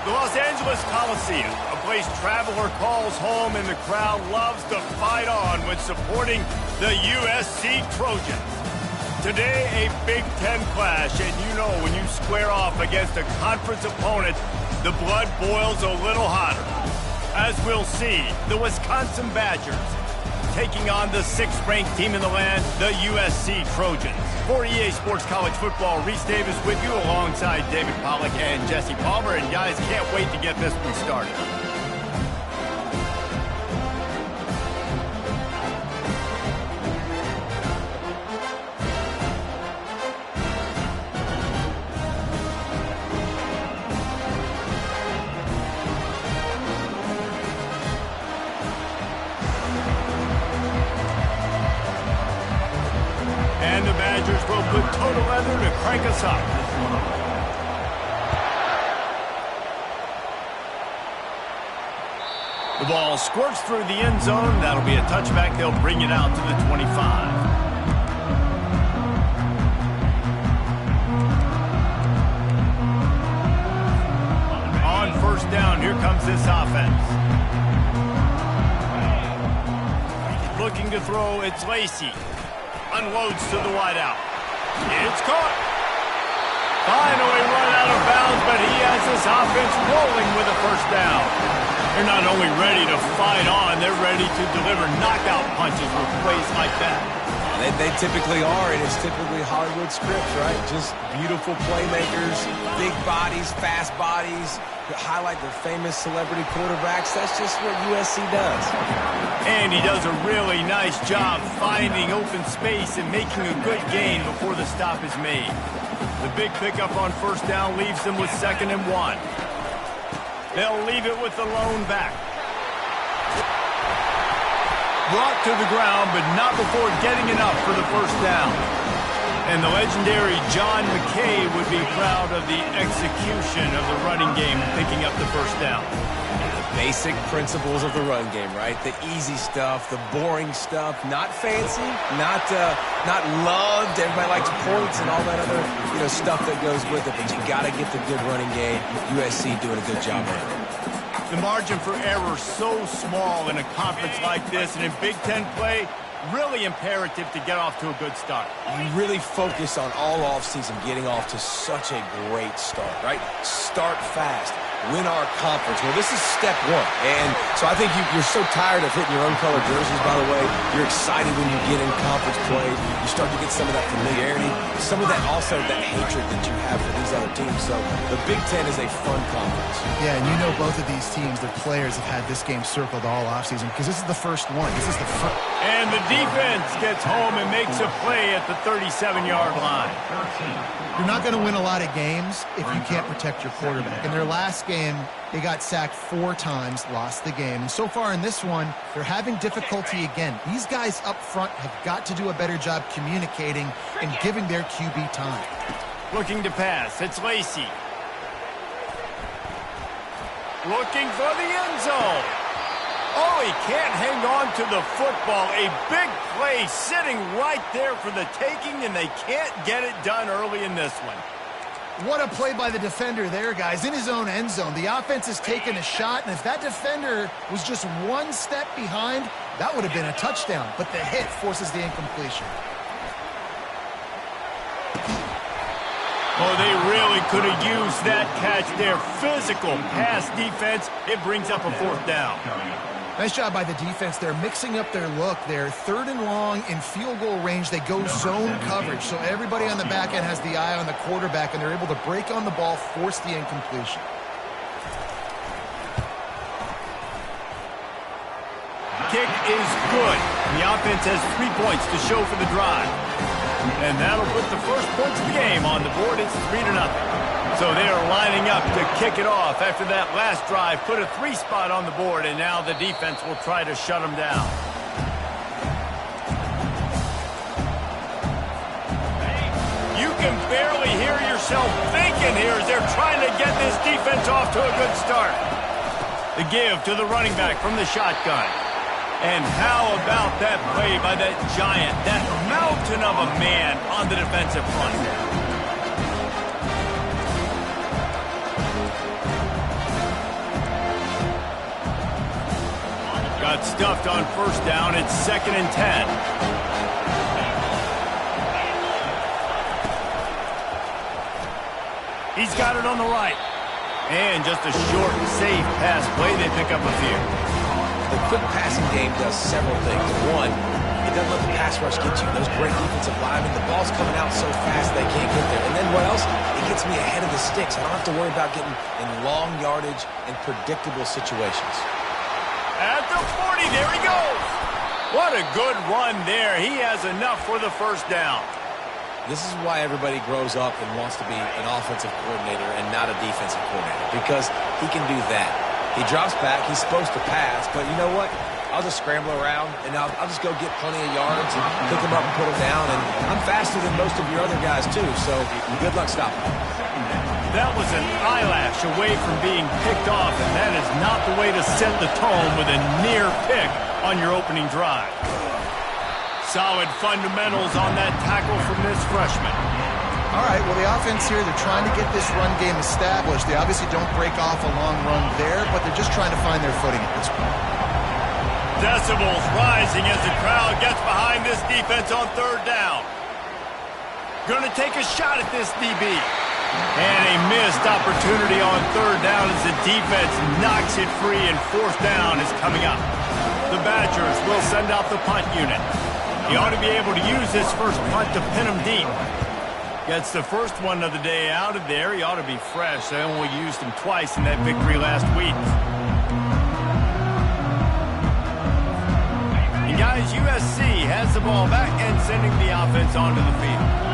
The Los Angeles Coliseum, a place traveler calls home and the crowd loves to fight on when supporting the USC Trojans. Today, a Big Ten clash, and you know when you square off against a conference opponent, the blood boils a little hotter. As we'll see, the Wisconsin Badgers taking on the 6th-ranked team in the land, the USC Trojans. For EA Sports College Football, Reese Davis with you alongside David Pollack and Jesse Palmer. And guys, can't wait to get this one started. And the Badgers will put total leather to crank us up. The ball squirts through the end zone. That'll be a touchback. They'll bring it out to the 25. On first down, here comes this offense. Looking to throw, it's Lacey. Unloads to the wideout. It's caught. Finally run out of bounds, but he has this offense rolling with a first down. They're not only ready to fight on, they're ready to deliver knockout punches with plays like that. They typically are, and it's typically Hollywood scripts, right? Just beautiful playmakers, big bodies, fast bodies, highlight their famous celebrity quarterbacks. That's just what USC does. And he does a really nice job finding open space and making a good gain before the stop is made. The big pickup on first down leaves them with 2nd and 1. They'll leave it with the lone back. Brought to the ground, but not before getting enough for the first down. And the legendary John McKay would be proud of the execution of the running game, picking up the first down. The basic principles of the run game, right? The easy stuff, the boring stuff, not fancy, not loved. Everybody likes points and all that other stuff that goes with it. But you got to get the good running game. USC doing a good job of it. The margin for error so small in a conference like this, and in Big Ten play, really imperative to get off to a good start. You really focus on all offseason getting off to such a great start, right? Start fast. Win our conference. Well, this is step 1. And so I think you're so tired of hitting your own color jerseys, by the way. You're excited when you get in conference play. You start to get some of that familiarity, some of that also that hatred that you have for these other teams. So the Big Ten is a fun conference. Yeah, and you know both of these teams, their players have had this game circled all offseason because this is the first one. This is the first. And the defense gets home and makes a play at the 37-yard line. You're not going to win a lot of games if you can't protect your quarterback. In their last game, they got sacked 4 times, lost the game. And so far in this one, they're having difficulty again. These guys up front have got to do a better job communicating and giving their QB time. Looking to pass, it's Lacey. Looking for the end zone. Oh, he can't hang on to the football. A big play sitting right there for the taking, and they can't get it done early in this one. What a play by the defender there, guys. In his own end zone, the offense has taken a shot, and if that defender was just 1 step behind, that would have been a touchdown. But the hit forces the incompletion. Oh, they really could have used that catch there. Physical pass defense. It brings up a 4th down. Nice job by the defense. They're mixing up their look. They're 3rd and long in field goal range. They go zone coverage. So everybody on the back end has the eye on the quarterback, and they're able to break on the ball, force the incompletion. Kick is good. The offense has 3 points to show for the drive. And that'll put the first points of the game on the board. It's 3-0. So they are lining up to kick it off after that last drive. Put a 3 spot on the board, and now the defense will try to shut them down. You can barely hear yourself thinking here as they're trying to get this defense off to a good start. The give to the running back from the shotgun. And how about that play by that giant, that mountain of a man on the defensive front? Got stuffed on first down. It's 2nd and 10. He's got it on the right. And just a short, safe pass play. They pick up a few. The quick passing game does several things. One, it doesn't let the pass rush get you. Those great defensive linemen, the ball's coming out so fast they can't get there. And then what else? It gets me ahead of the sticks. I don't have to worry about getting in long yardage and predictable situations. At the 40, there he goes. What a good run there. He has enough for the first down. This is why everybody grows up and wants to be an offensive coordinator and not a defensive coordinator, because he can do that. He drops back. He's supposed to pass, but you know what? I'll just scramble around, and I'll just go get plenty of yards and pick them up and put them down, and I'm faster than most of your other guys, too, so good luck stopping. That was an eyelash away from being picked off, and that is not the way to set the tone with a near pick on your opening drive. Solid fundamentals on that tackle from this freshman. All right, well, the offense here, they're trying to get this run game established. They obviously don't break off a long run there, but they're just trying to find their footing at this point. Decibels rising as the crowd gets behind this defense on third down. Going to take a shot at this DB. And a missed opportunity on third down as the defense knocks it free, and fourth down is coming up. The Badgers will send out the punt unit. He ought to be able to use this first punt to pin him deep. Gets the first one of the day out of there. He ought to be fresh. They only used him twice in that victory last week. And guys, USC has the ball back and sending the offense onto the field.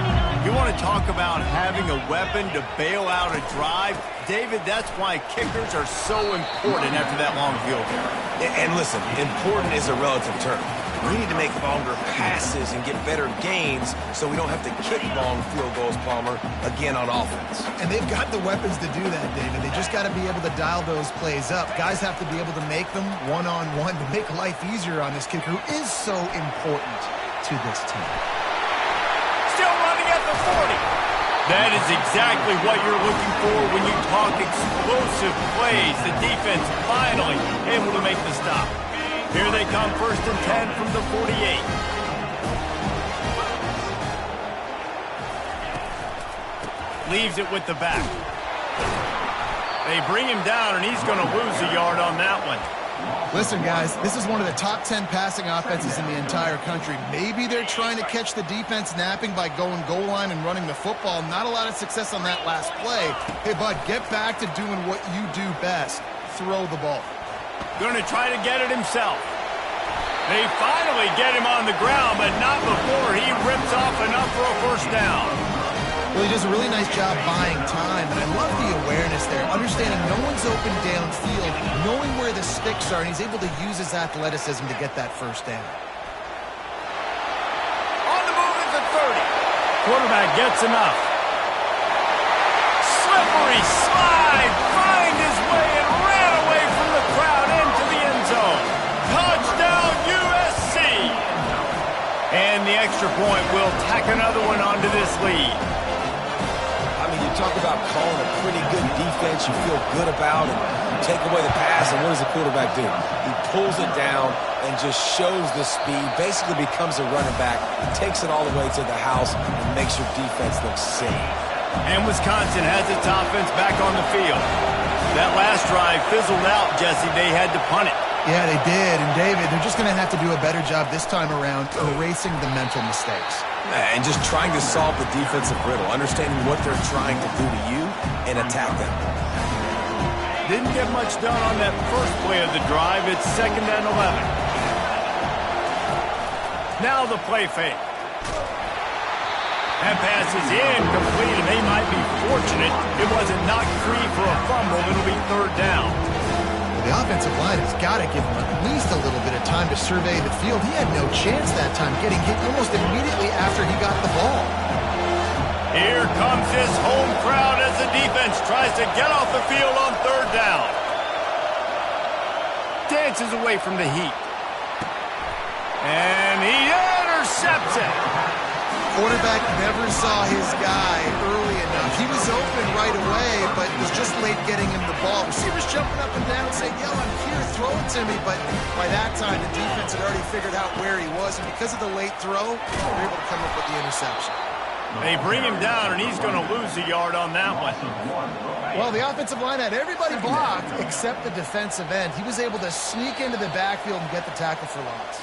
You want to talk about having a weapon to bail out a drive? David, that's why kickers are so important after that long field goal. And listen, important is a relative term. We need to make longer passes and get better gains so we don't have to kick long field goals, Palmer, again on offense. And they've got the weapons to do that, David. They just got to be able to dial those plays up. Guys have to be able to make them one-on-one to make life easier on this kicker who is so important to this team. Still running at the 40. That is exactly what you're looking for when you talk explosive plays. The defense finally able to make the stop. Here they come, 1st and 10 from the 48. Leaves it with the back. They bring him down, and he's going to lose a yard on that one. Listen, guys, this is one of the top 10 passing offenses in the entire country. Maybe they're trying to catch the defense napping by going goal line and running the football. Not a lot of success on that last play. Hey, bud, get back to doing what you do best. Throw the ball. Going to try to get it himself. They finally get him on the ground, but not before he rips off enough for a first down. Well, he does a really nice job buying time, and I love the awareness there, understanding no one's open downfield, knowing where the sticks are, and he's able to use his athleticism to get that first down. On the move at the 30. Quarterback gets enough. Slippery slide, find his way and ran away from the crowd into the end zone. Touchdown USC! And the extra point will tack another one onto this lead. You talk about calling a pretty good defense you feel good about, and you take away the pass, and what does the quarterback do? He pulls it down and just shows the speed, basically becomes a running back, takes it all the way to the house, and makes your defense look silly. And Wisconsin has its offense back on the field. That last drive fizzled out, Jesse. They had to punt it. Yeah, they did. And, David, they're just going to have to do a better job this time around erasing the mental mistakes. And just trying to solve the defensive riddle, understanding what they're trying to do to you and attack them. Didn't get much done on that first play of the drive. It's 2nd and 11. Now the play fake. That pass is incomplete, and they might be fortunate it wasn't knocked free for a fumble. It'll be 3rd down. The offensive line has got to give him at least a little bit of time to survey the field. He had no chance that time, getting hit almost immediately after he got the ball. Here comes this home crowd as the defense tries to get off the field on 3rd down. Dances away from the heat. And he intercepts it. quarterback never saw his guy early enough. He was open right away, but was just late getting him the ball. Receivers jumping up and down saying, yo, I'm here, throw it to me. But by that time, the defense had already figured out where he was. And because of the late throw, they were able to come up with the interception. They bring him down, and he's going to lose a yard on that one. Well, the offensive line had everybody blocked except the defensive end. He was able to sneak into the backfield and get the tackle for loss.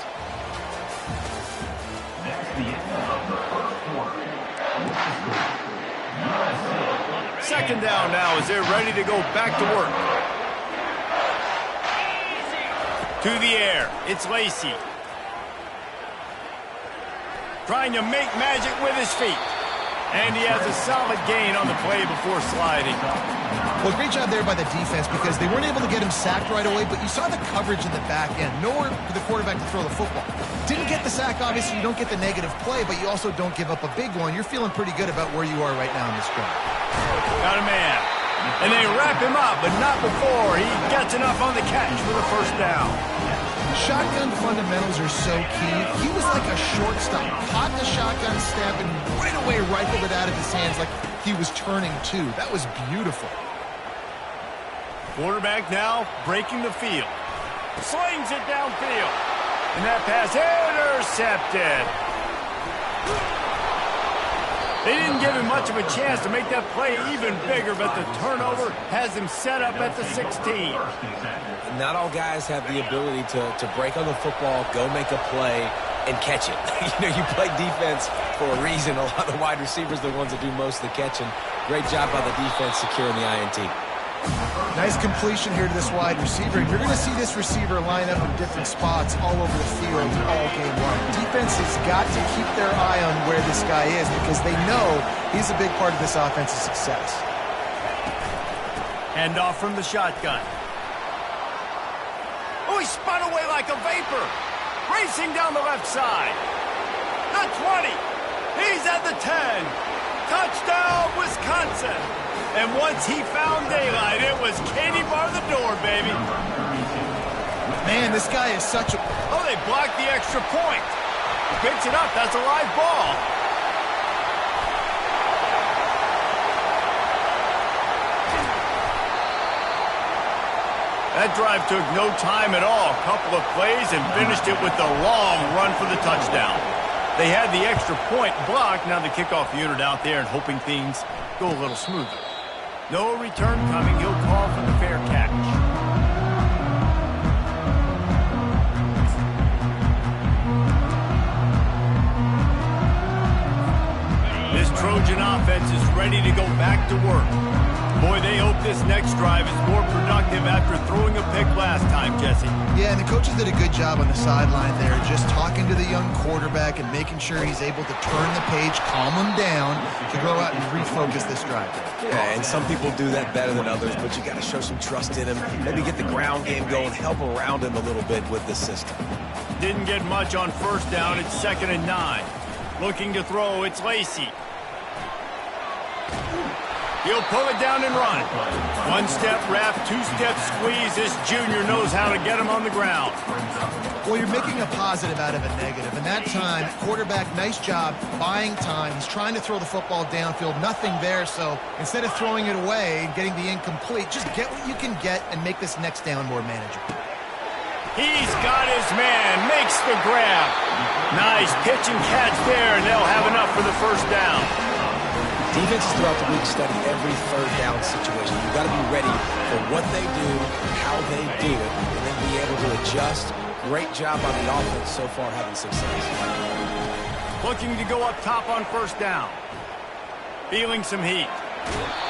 Second down now as they're ready to go back to work. To the air, it's Lacey. Trying to make magic with his feet. And he has a solid gain on the play before sliding. Well, great job there by the defense because they weren't able to get him sacked right away, but you saw the coverage in the back end. Nowhere for the quarterback to throw the football. Didn't get the sack, obviously. You don't get the negative play, but you also don't give up a big one. You're feeling pretty good about where you are right now in this drive. Got a man. And they wrap him up, but not before he gets enough on the catch for the first down. Shotgun fundamentals are so key. He was like a shortstop. Caught the shotgun snap and right away rifled it out of his hands like he was turning two. That was beautiful. Quarterback now breaking the field. Slings it downfield. And that pass intercepted. They didn't give him much of a chance to make that play even bigger, but the turnover has him set up at the 16. Not all guys have the ability to break on the football, go make a play, and catch it. You play defense for a reason. A lot of the wide receivers are the ones that do most of the catching. Great job by the defense securing the INT. Nice completion here to this wide receiver. You're going to see this receiver line up in different spots all over the field all game long. Defense has got to keep their eye on where this guy is because they know he's a big part of this offense's success. Hand off from the shotgun. Oh, he spun away like a vapor. Racing down the left side. The 20. He's at the 10. Touchdown, Wisconsin. And once he found daylight, it was Katie bar the door, baby. Man, this guy is such a... Oh, they blocked the extra point. He picks it up. That's a live ball. That drive took no time at all. A couple of plays and finished it with the long run for the touchdown. They had the extra point blocked. Now the kickoff unit out there and hoping things go a little smoother. No return coming. He'll call for the fair catch. This Trojan offense is ready to go back to work. Boy, they hope this next drive is more productive after throwing a pick last time, Jesse. Yeah, and the coaches did a good job on the sideline there, just talking to the young quarterback and making sure he's able to turn the page, calm him down, to go out and refocus this drive. Yeah, and some people do that better than others, but you got to show some trust in him, maybe get the ground game going, help around him a little bit with this system. Didn't get much on first down. It's 2nd and 9. Looking to throw, it's Lacey. He'll pull it down and run. One-step wrap, two-step squeeze. This junior knows how to get him on the ground. Well, you're making a positive out of a negative. And that time, quarterback, nice job buying time. He's trying to throw the football downfield. Nothing there, so instead of throwing it away and getting the incomplete, just get what you can get and make this next down more manageable. He's got his man. Makes the grab. Nice pitch and catch there, and they'll have enough for the first down. Defenses throughout the league study every third down situation. You've got to be ready for what they do, how they do it, and then be able to adjust. Great job on the offense so far having success. Looking to go up top on first down. Feeling some heat.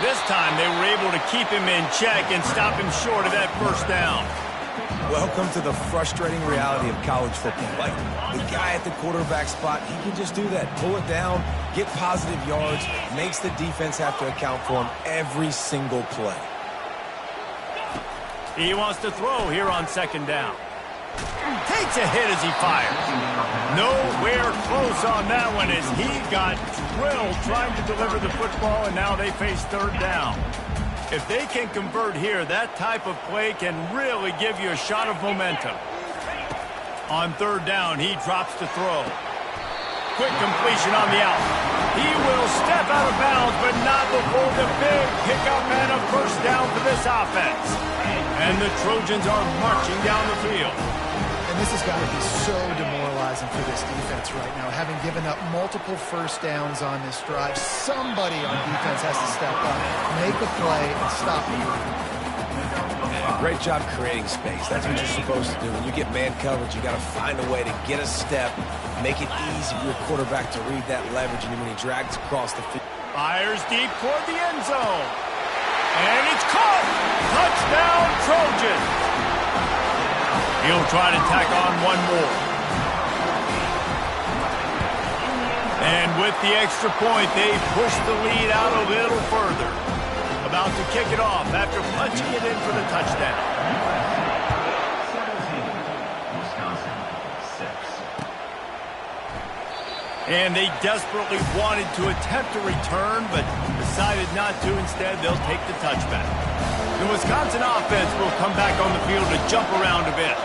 This time they were able to keep him in check and stop him short of that first down. Welcome to the frustrating reality of college football. Like, the guy at the quarterback spot, he can just do that. Pull it down, get positive yards, makes the defense have to account for him every single play. He wants to throw here on 2nd down. Takes a hit as he fires. Nowhere close on that one as he got drilled trying to deliver the football, and now they face 3rd down. If they can convert here, that type of play can really give you a shot of momentum. On 3rd down, he drops to throw. quick completion on the out. He will step out of bounds, but not before the big pickup and a first down for this offense. And the Trojans are marching down the field. And this has got to be so demoralizing for this defense right now. Having given up multiple first downs on this drive, somebody on defense has to step up, make a play, and stop the movement. Great job creating space. That's what you're supposed to do. When you get man coverage, you got to find a way to get a step, make it easy for your quarterback to read that leverage, and when he drags across the field. Fires deep toward the end zone. And it's caught! Touchdown, Trojans! He'll try to tack on one more. And with the extra point, they push the lead out a little further. About to kick it off after punching it in for the touchdown. And they desperately wanted to attempt a return, but decided not to. Instead, they'll take the touchback. The Wisconsin offense will come back on the field to jump around a bit.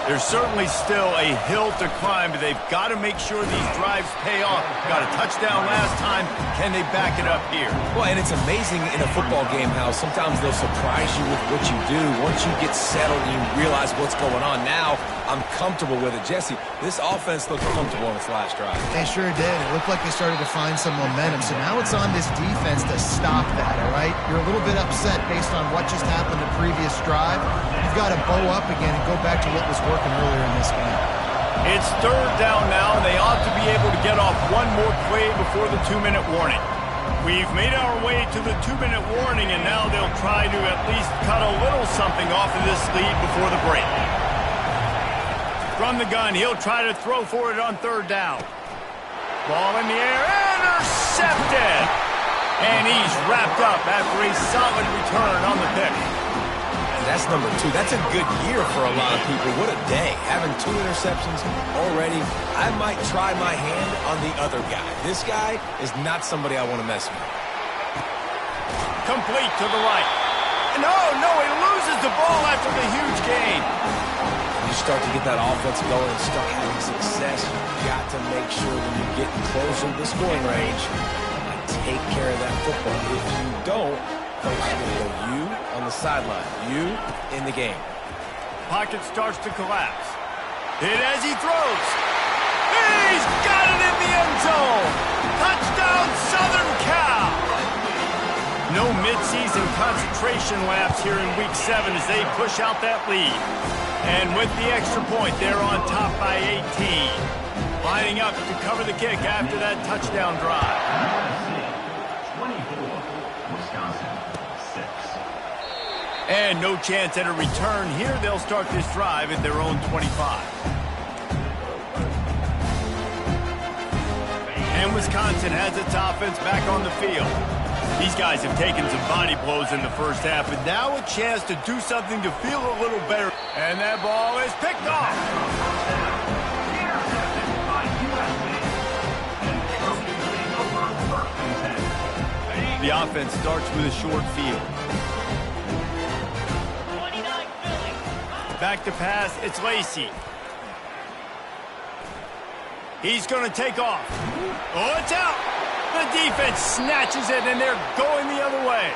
There's certainly still a hill to climb, but they've got to make sure these drives pay off. Got a touchdown last time. Can they back it up here? Well, and it's amazing in a football game how sometimes they'll surprise you with what you do. Once you get settled and you realize what's going on, now I'm comfortable with it. Jesse, this offense looked comfortable on its last drive. They sure did. It looked like they started to find some momentum. So now it's on this defense to stop that, all right? You're a little bit upset based on what just happened the previous drive. You've got to bow up again and go back to what was working earlier in this game. It's third down now, and they ought to be able to get off one more play before the 2-minute warning. We've made our way to the 2-minute warning, and now they'll try to at least cut a little something off of this lead before the break. From the gun, he'll try to throw for it on third down. Ball in the air, intercepted! And he's wrapped up after a solid return on the pick. That's number 2. That's a good year for a lot of people. What a day. Having 2 interceptions already. I might try my hand on the other guy. This guy is not somebody I want to mess with. Complete to the right. No, he loses the ball after the huge gain. You start to get that offense going and start having success, you've got to make sure when you get closer to the scoring range, take care of that football. If you don't, folks are going to go you on the sideline, you in the game. Pocket starts to collapse. Hit as he throws. He's got it in the end zone. Touchdown, Southern Cal. No midseason concentration laps here in Week 7 as they push out that lead. And with the extra point, they're on top by 18. Lining up to cover the kick after that touchdown drive. 24, Wisconsin, 6. And no chance at a return here. They'll start this drive at their own 25. And Wisconsin has its offense back on the field. These guys have taken some body blows in the first half, but now a chance to do something to feel a little better. And that ball is picked off. The offense starts with a short field. Back to pass, it's Lacey. He's going to take off. Oh, it's out. The defense snatches it, and they're going the other way.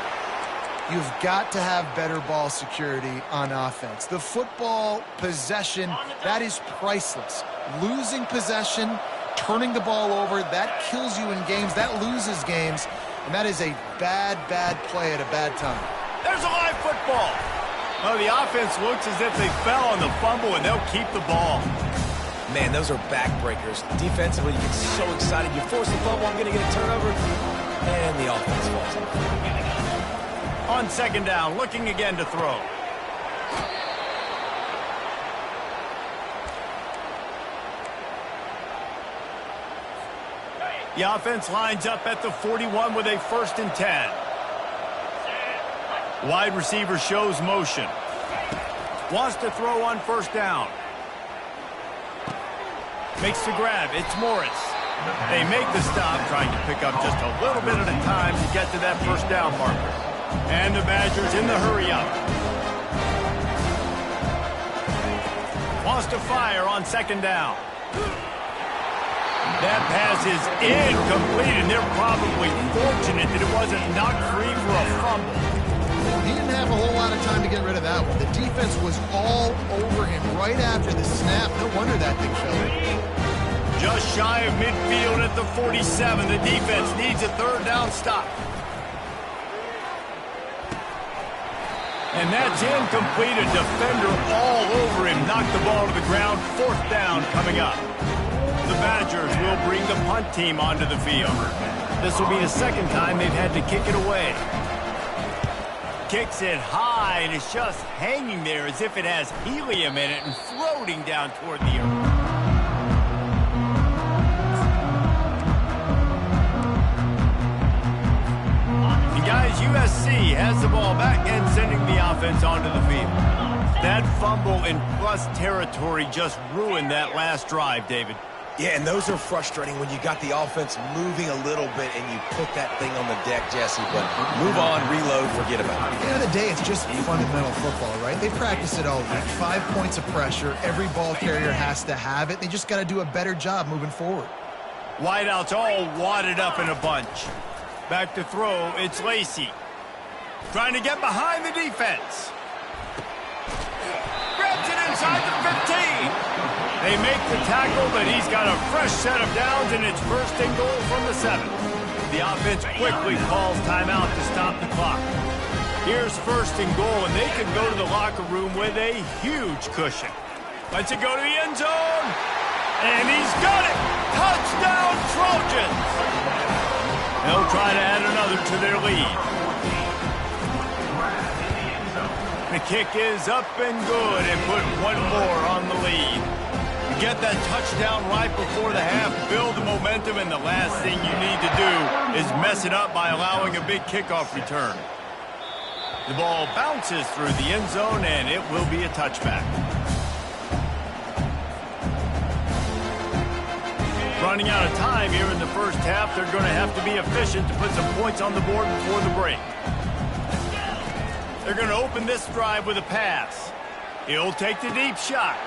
You've got to have better ball security on offense. The football possession, that is priceless. Losing possession, turning the ball over, that kills you in games. That loses games, and that is a bad, bad play at a bad time. There's a live football. Well, the offense looks as if they fell on the fumble, and they'll keep the ball. Man, those are backbreakers. Defensively, you get so excited. You force the fumble, I'm going to get a turnover, and the offense falls off. On second down, looking again to throw. The offense lines up at the 41 with a 1st and 10. Wide receiver shows motion. Wants to throw on 1st down. Makes the grab. It's Morris. They make the stop, trying to pick up just a little bit at a time to get to that 1st down marker. And the Badgers in the hurry-up. Wants to fire on 2nd down. That pass is incomplete, and they're probably fortunate that it wasn't knocked free for a fumble. He didn't have a whole lot of time to get rid of that one. The defense was all over him right after the snap. No wonder that thing fell. Just shy of midfield at the 47. The defense needs a third down stop. And that's incomplete. A defender all over him. Knocked the ball to the ground. Fourth down coming up. The Badgers will bring the punt team onto the field. This will be the second time they've had to kick it away. Kicks it high, and it's just hanging there as if it has helium in it and floating down toward the earth. And guys, USC has the ball back and sending the offense onto the field. That fumble in plus territory just ruined that last drive, David. Yeah, and those are frustrating when you got the offense moving a little bit and you put that thing on the deck, Jesse. But move on, reload, forget about it. At the end of the day, it's just fundamental football, right? They practice it all week. 5 points of pressure. Every ball carrier has to have it. They just got to do a better job moving forward. Wideouts all wadded up in a bunch. Back to throw, it's Lacey. Trying to get behind the defense. Grabs it inside the 15. They make the tackle, but he's got a fresh set of downs, and it's first and goal from the 7. The offense quickly calls timeout to stop the clock. Here's first and goal, and they can go to the locker room with a huge cushion. Let's it go to the end zone, and he's got it! Touchdown, Trojans! They'll try to add another to their lead. The kick is up and good, and put one more on the lead. Get that touchdown right before the half, build the momentum, and the last thing you need to do is mess it up by allowing a big kickoff return. The ball bounces through the end zone, and it will be a touchback. Running out of time here in the first half, they're going to have to be efficient to put some points on the board before the break. They're going to open this drive with a pass. He'll take the deep shot.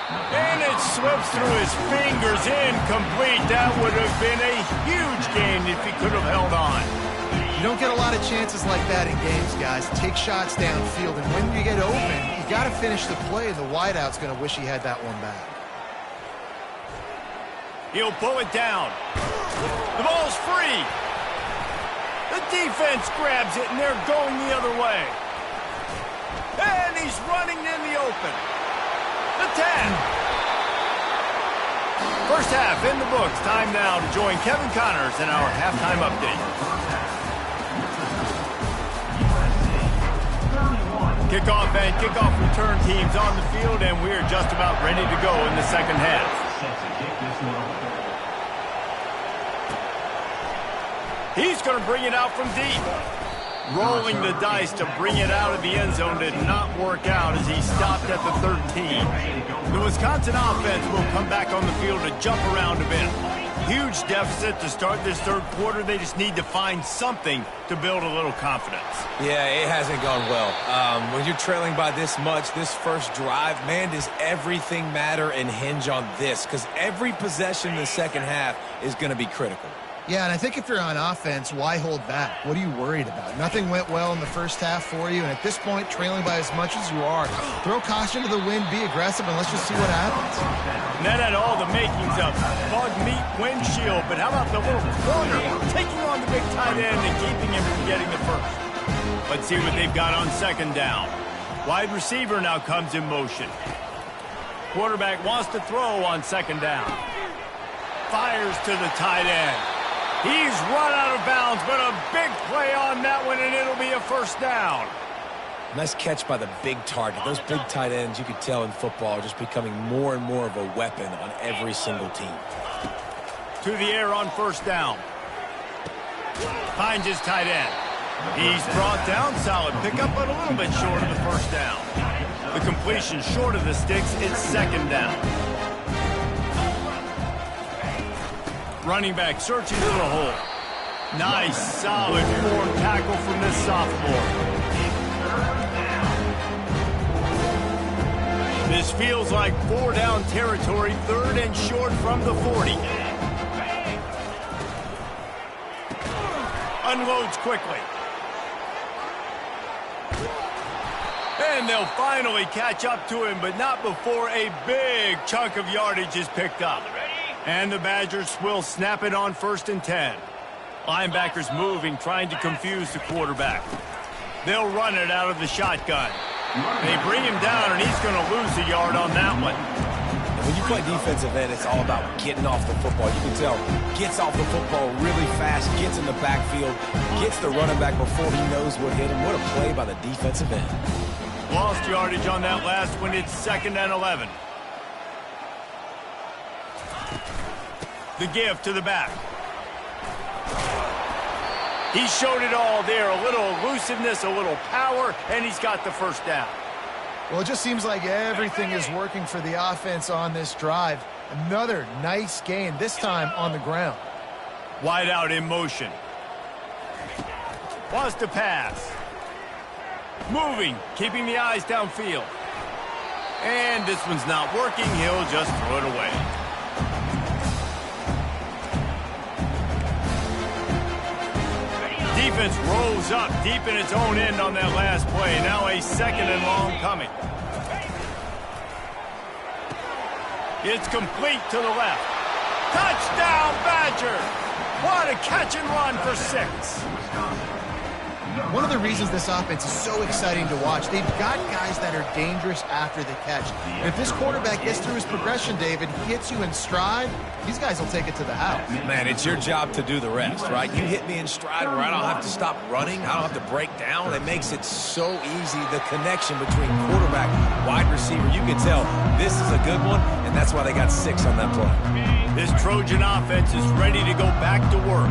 And it slips through his fingers, incomplete. That would have been a huge gain if he could have held on. You don't get a lot of chances like that in games, guys. Take shots downfield, and when you get open, you got to finish the play. The wideout's going to wish he had that one back. He'll pull it down. The ball's free. The defense grabs it, and they're going the other way. And he's running in the open. The 10. First half in the books. Time now to join Kevin Connors in our halftime update. Kickoff and kickoff return teams on the field, and we're just about ready to go in the second half. He's going to bring it out from deep. Rolling the dice to bring it out of the end zone did not work out as he stopped at the 13. The Wisconsin offense will come back on the field to jump around a bit. Huge deficit to start this third quarter. They just need to find something to build a little confidence. Yeah, it hasn't gone well. When you're trailing by this much, this first drive, man, does everything matter and hinge on this? Because every possession in the second half is going to be critical. Yeah, and I think if you're on offense, why hold back? What are you worried about? Nothing went well in the first half for you, and at this point, trailing by as much as you are, throw caution to the wind, be aggressive, and let's just see what happens. And that had all the makings of bug meat windshield, but how about the little corner taking on the big tight end and keeping him from getting the first? Let's see what they've got on second down. Wide receiver now comes in motion. Quarterback wants to throw on second down. Fires to the tight end. He's run out of bounds, but a big play on that one, and it'll be a first down. Nice catch by the big target. Those big tight ends, you could tell in football, are just becoming more and more of a weapon on every single team. To the air on first down. Finds his tight end. He's brought down, solid pickup, but a little bit short of the first down. The completion short of the sticks, it's second down. Running back searching for the hole. Nice, solid form tackle from this sophomore. This feels like 4-down territory, third and short from the 40. Unloads quickly. And they'll finally catch up to him, but not before a big chunk of yardage is picked up. And the Badgers will snap it on 1st and 10. Linebackers moving, trying to confuse the quarterback. They'll run it out of the shotgun. They bring him down, and he's going to lose a yard on that one. When you play defensive end, it's all about getting off the football. You can tell, gets off the football really fast, gets in the backfield, gets the running back before he knows what hit him. What a play by the defensive end. Lost yardage on that last one. It's 2nd and 11. The give to the back. He showed it all there. A little elusiveness, a little power, and he's got the first down. Well, it just seems like everything is working for the offense on this drive. Another nice gain, this time on the ground. Wide out in motion. Wants to pass. Moving, keeping the eyes downfield. And this one's not working. He'll just throw it away. Defense rolls up deep in its own end on that last play. Now a 2nd and long coming. It's complete to the left. Touchdown, Badger! What a catch and run for 6. One of the reasons this offense is so exciting to watch, they've got guys that are dangerous after the catch. And if this quarterback gets through his progression, David, he hits you in stride, these guys will take it to the house. Man, it's your job to do the rest, right? You hit me in stride where I don't have to stop running. I don't have to break down. It makes it so easy, the connection between quarterback, wide receiver. You can tell this is a good one, and that's why they got 6 on that play. This Trojan offense is ready to go back to work.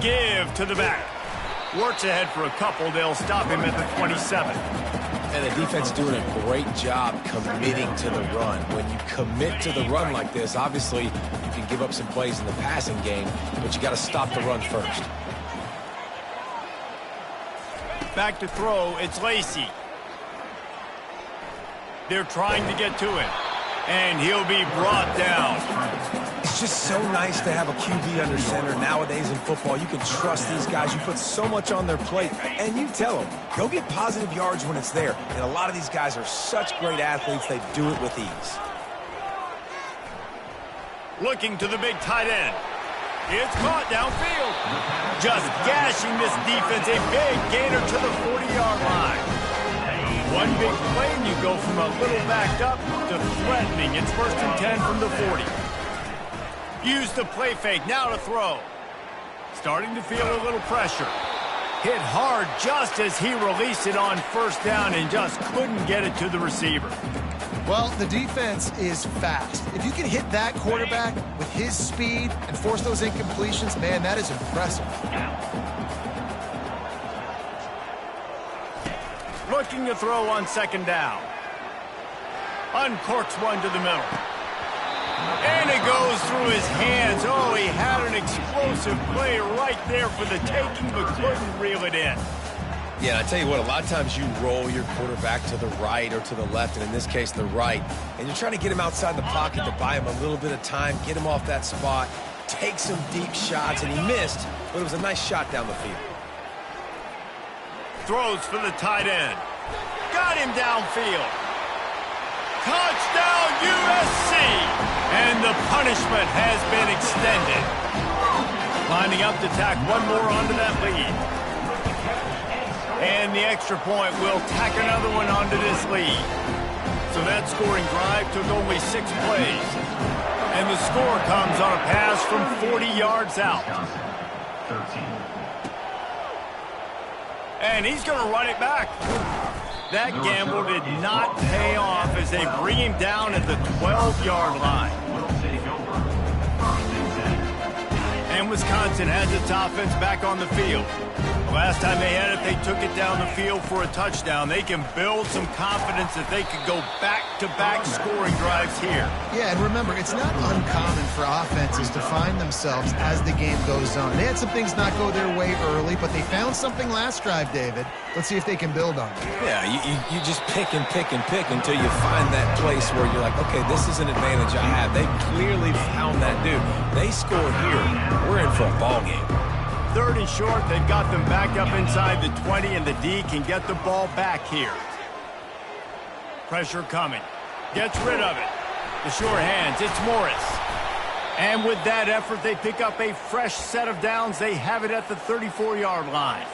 Give to the back. Verts ahead for a couple. They'll stop him at the 27. And the defense doing a great job committing to the run. When you commit to the run like this, obviously you can give up some plays in the passing game, but you got to stop the run first. Back to throw. It's Lacey. They're trying to get to him. And he'll be brought down. It's just so nice to have a QB under center. Nowadays in football, you can trust these guys. You put so much on their plate, and you tell them, go get positive yards when it's there. And a lot of these guys are such great athletes, they do it with ease. Looking to the big tight end. It's caught downfield. Just gashing this defense. A big gainer to the 40-yard line. One big play, and you go from a little backed up to threatening. It's 1st and 10 from the 40. Use the play fake, now to throw. Starting to feel a little pressure. Hit hard just as he released it on 1st down and just couldn't get it to the receiver. Well, the defense is fast. If you can hit that quarterback with his speed and force those incompletions, man, that is impressive. Looking to throw on 2nd down. Uncorks one to the middle. And it goes through his hands. Oh, he had an explosive play right there for the taking, but couldn't reel it in. Yeah, I tell you what, a lot of times you roll your quarterback to the right or to the left, and in this case, the right, and you're trying to get him outside the pocket to buy him a little bit of time, get him off that spot, take some deep shots, and he missed, but it was a nice shot down the field. Throws for the tight end. Got him downfield. Touchdown, USC! And the punishment has been extended. Lining up to tack one more onto that lead. And the extra point will tack another one onto this lead. So that scoring drive took only 6 plays. And the score comes on a pass from 40 yards out. And he's going to run it back. That gamble did not pay off as they bring him down at the 12-yard line. And Wisconsin has its offense back on the field. Last time they had it, they took it down the field for a touchdown. They can build some confidence that they could go back-to-back scoring drives here. Yeah, and remember, it's not uncommon for offenses to find themselves as the game goes on. They had some things not go their way early, but they found something last drive, David. Let's see if they can build on it. Yeah, you just pick and pick and pick until you find that place where you're like, okay, this is an advantage I have. They clearly found that dude. They score here. We're in for a ball game. 3rd and short, they've got them back up inside the 20, and the D can get the ball back here. Pressure coming. Gets rid of it. The sure hands, it's Morris. And with that effort, they pick up a fresh set of downs. They have it at the 34-yard line.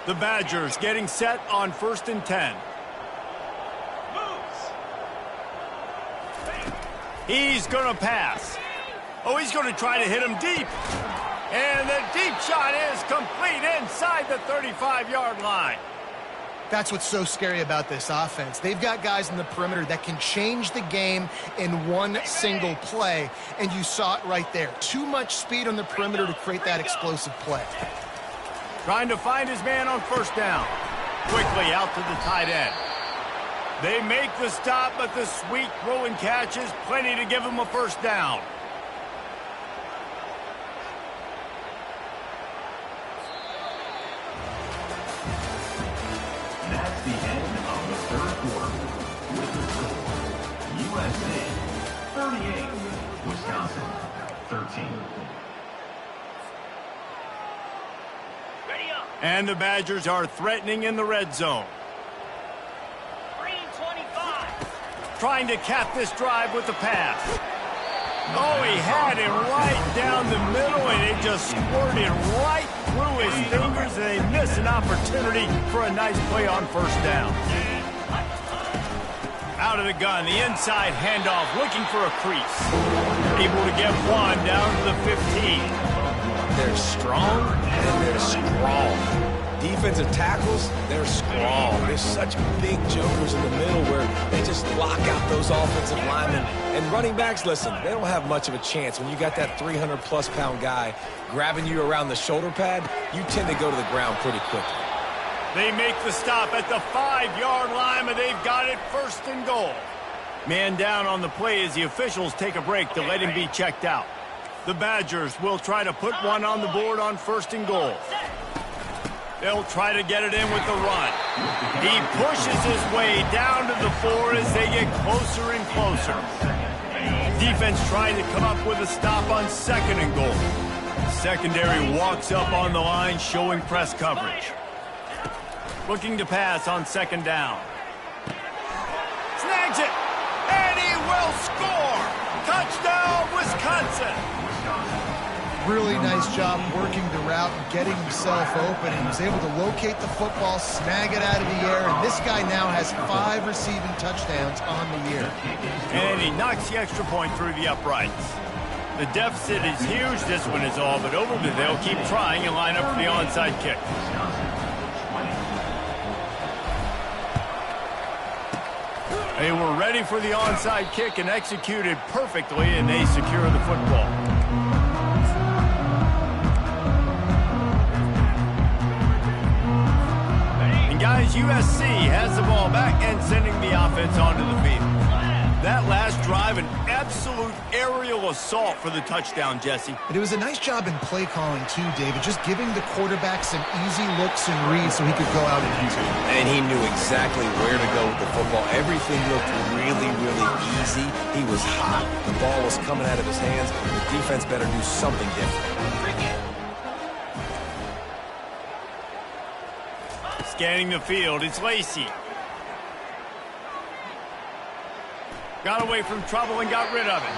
The Badgers getting set on 1st and 10. He's going to pass. Oh, he's going to try to hit him deep. And the deep shot is complete inside the 35-yard line. That's what's so scary about this offense. They've got guys in the perimeter that can change the game in one single play, and you saw it right there. Too much speed on the perimeter to create that explosive play. Trying to find his man on 1st down. Quickly out to the tight end. They make the stop, but the sweet throw and catch is plenty to give him a 1st down. That's the end of the 3rd quarter. With the score, USA 38, Wisconsin 13. And the Badgers are threatening in the red zone. 3-25. Trying to cap this drive with the pass. Oh, he had it right down the middle, and it just squirted right through his fingers, and they miss an opportunity for a nice play on 1st down. Out of the gun, the inside handoff, looking for a crease. Able to get one down to the 15. They're strong, and they're strong. Defensive tackles, they're strong. There's such big jokers in the middle where they just block out those offensive linemen. And running backs, listen, they don't have much of a chance. When you got that 300-plus pound guy grabbing you around the shoulder pad, you tend to go to the ground pretty quickly. They make the stop at the 5-yard line, but they've got it 1st and goal. Man down on the play as the officials take a break to let him be checked out. The Badgers will try to put one on the board on 1st and goal. They'll try to get it in with the run. He pushes his way down to the 4 as they get closer and closer. Defense trying to come up with a stop on 2nd and goal. Secondary walks up on the line, showing press coverage. Looking to pass on 2nd down. Snags it, and he will score! Touchdown, Wisconsin! Really nice job working the route and getting himself open. He was able to locate the football, snag it out of the air, and this guy now has 5 receiving touchdowns on the year. And he knocks the extra point through the uprights. The deficit is huge. This one is all but over, but they'll keep trying and line up for the onside kick. They were ready for the onside kick and executed perfectly, and they secure the football. Guys, USC has the ball back and sending the offense onto the field. That last drive, an absolute aerial assault for the touchdown, Jesse. But it was a nice job in play calling, too, David, just giving the quarterback some easy looks and reads so he could go out and use it. And he knew exactly where to go with the football. Everything looked really, really easy. He was hot. The ball was coming out of his hands. The defense better do something different. Scanning the field, it's Lacey. Got away from trouble and got rid of it.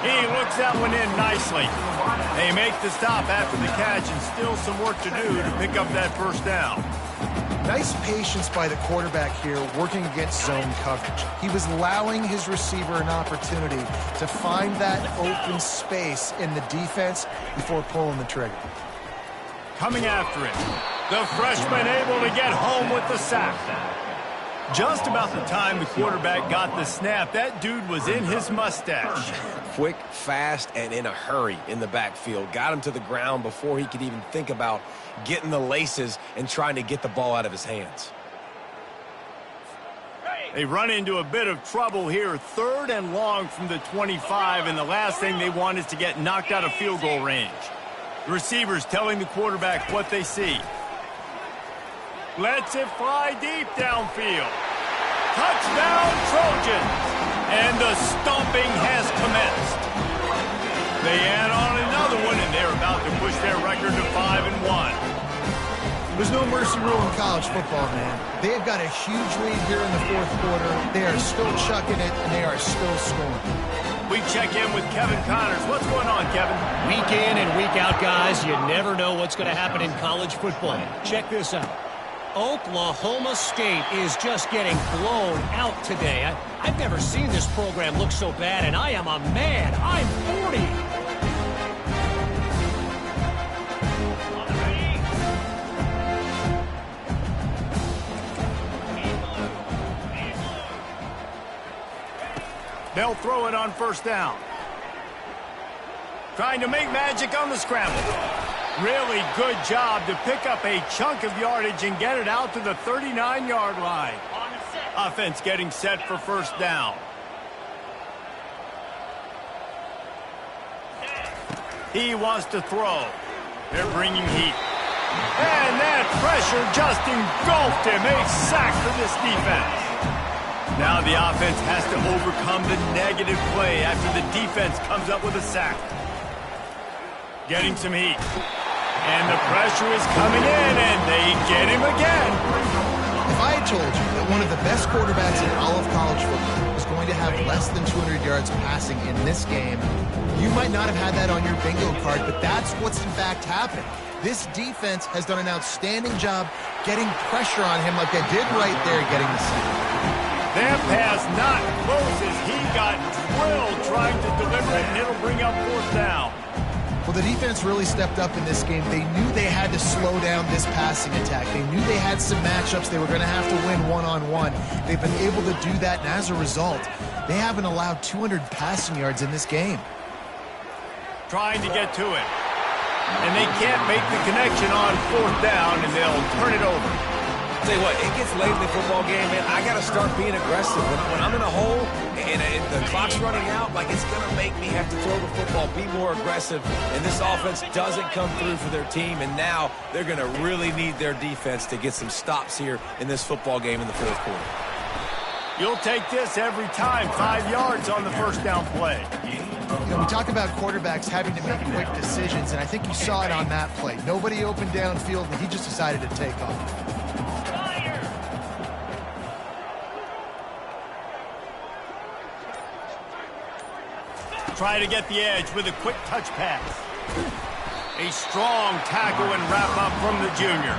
He looks that one in nicely. They make the stop after the catch, and still some work to do to pick up that 1st down. Nice patience by the quarterback here working against zone coverage. He was allowing his receiver an opportunity to find that open space in the defense before pulling the trigger. Coming after it. The freshman able to get home with the sack. Just about the time the quarterback got the snap, that dude was in his mustache. Quick, fast, and in a hurry in the backfield. Got him to the ground before he could even think about getting the laces and trying to get the ball out of his hands. They run into a bit of trouble here. 3rd and long from the 25, and the last thing they want is to get knocked out of field goal range. The receivers telling the quarterback what they see. Lets it fly deep downfield. Touchdown, Trojans! And the stomping has commenced. They add on another one, and they're about to push their record to 5-1. There's no mercy rule in college football, man. They've got a huge lead here in the 4th quarter. They are still chucking it, and they are still scoring. We check in with Kevin Connors. What's going on, Kevin? Week in and week out, guys, you never know what's going to happen in college football. Check this out. Oklahoma State is just getting blown out today. I've never seen this program look so bad, and I am a man. I'm 40. They'll throw it on 1st down. Trying to make magic on the scramble. Really good job to pick up a chunk of yardage and get it out to the 39-yard line. Offense getting set for 1st down. He wants to throw. They're bringing heat. And that pressure just engulfed him. A sack for this defense. Now the offense has to overcome the negative play after the defense comes up with a sack. Getting some heat. And the pressure is coming in, and they get him again. If I had told you that one of the best quarterbacks in all of college football was going to have less than 200 yards passing in this game, you might not have had that on your bingo card, but that's what's in fact happening. This defense has done an outstanding job getting pressure on him like they did right there, getting the sack. That pass not close as he got drilled trying to deliver it, and it'll bring up 4th down. Well, the defense really stepped up in this game. They knew they had to slow down this passing attack. They knew they had some matchups they were going to have to win one-on-one. They've been able to do that, and as a result, they haven't allowed 200 passing yards in this game. Trying to get to it. And they can't make the connection on 4th down, and they'll turn it over. Tell you what, it gets late in the football game, man. I got to start being aggressive. When I'm in a hole and the clock's running out, like, it's going to make me have to throw the football, be more aggressive. And this offense doesn't come through for their team, and now they're going to really need their defense to get some stops here in this football game in the 4th quarter. You'll take this every time. 5 yards on the 1st down play. You know, we talk about quarterbacks having to make quick decisions, and I think you saw it on that play. Nobody opened downfield, and he just decided to take off. Try to get the edge with a quick touch pass. A strong tackle and wrap up from the junior.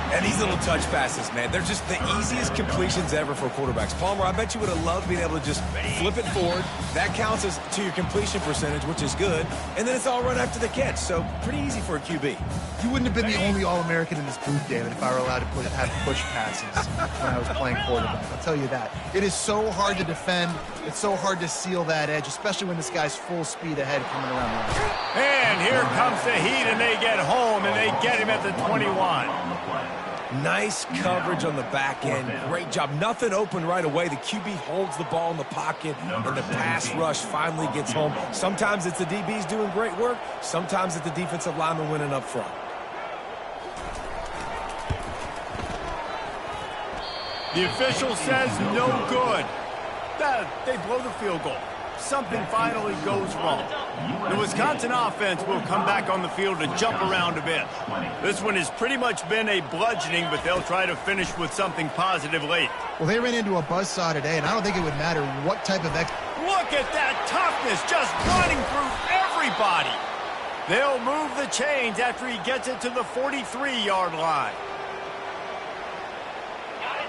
And these little touch passes, man, they're just the easiest completions ever for quarterbacks. Palmer, I bet you would have loved being able to just flip it forward. That counts as to your completion percentage, which is good. And then it's all run after the catch, so pretty easy for a QB. You wouldn't have been the only All-American in this booth, David, if I were allowed to have push passes when I was playing quarterback. I'll tell you that. It is so hard to defend. It's so hard to seal that edge, especially when this guy's full speed ahead coming around the line. And here comes the heat, and they get home, and they get him at the 21. Nice coverage on the back end. Great job. Nothing open right away. The QB holds the ball in the pocket, and the pass rush finally gets home. Sometimes it's the DBs doing great work. Sometimes it's the defensive lineman winning up front. The official says no good. They blow the field goal. Something finally goes wrong. The Wisconsin offense will come back on the field to jump around a bit. This one has pretty much been a bludgeoning, but they'll try to finish with something positive late. Well, they ran into a buzzsaw today, and I don't think it would matter what type of Look at that toughness just running through everybody. They'll move the chains after he gets it to the 43-yard line.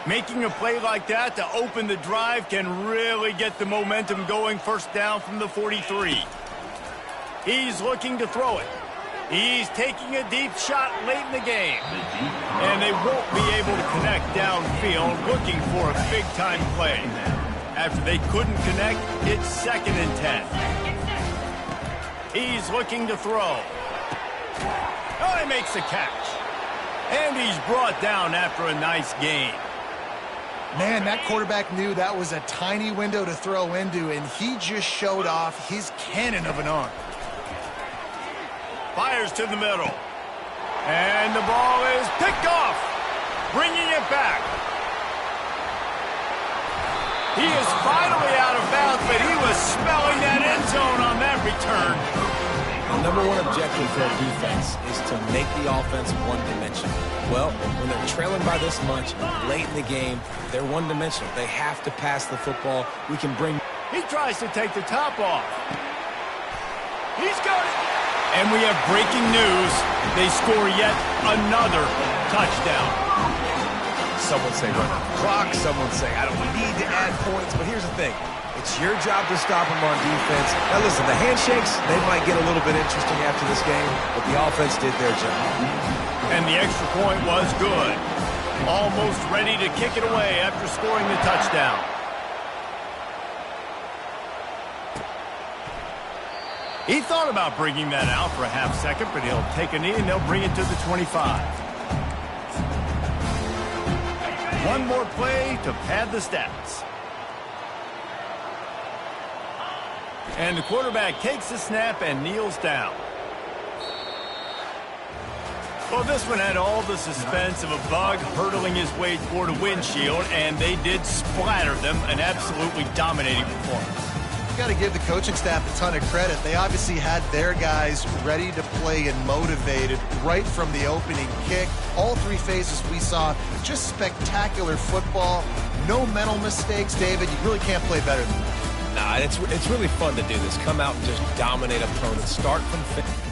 Making a play like that to open the drive can really get the momentum going. 1st down from the 43. He's looking to throw it. He's taking a deep shot late in the game. And they won't be able to connect downfield, looking for a big-time play. After they couldn't connect, it's 2nd and 10. He's looking to throw. Oh, he makes a catch. And he's brought down after a nice gain. Man, that quarterback knew that was a tiny window to throw into, and he just showed off his cannon of an arm. Fires to the middle. And the ball is picked off, bringing it back. He is finally out of bounds, but he was smelling that end zone on that return. The number one objective for a defense is to make the offense one-dimensional. Well, when they're trailing by this much, late in the game, they're one-dimensional. They have to pass the football. We can bring... He tries to take the top off. He's got it. And we have breaking news. They score yet another touchdown. Some would say run out the clock. Some would say, I don't need to add points. But here's the thing. It's your job to stop them on defense. Now, listen, the handshakes, they might get a little bit interesting after this game, but the offense did their job. And the extra point was good. Almost ready to kick it away after scoring the touchdown. He thought about bringing that out for a half second, but he'll take a knee and they'll bring it to the 25. One more play to pad the stats. And the quarterback takes the snap and kneels down. Well, this one had all the suspense of a bug hurtling his way toward a windshield, and they did splatter them. An absolutely dominating performance. Got to give the coaching staff a ton of credit. They obviously had their guys ready to play and motivated right from the opening kick. All 3 phases we saw, just spectacular football. No mental mistakes, David. You really can't play better than that. Nah, it's really fun to do this. Come out and just dominate opponents. Start from...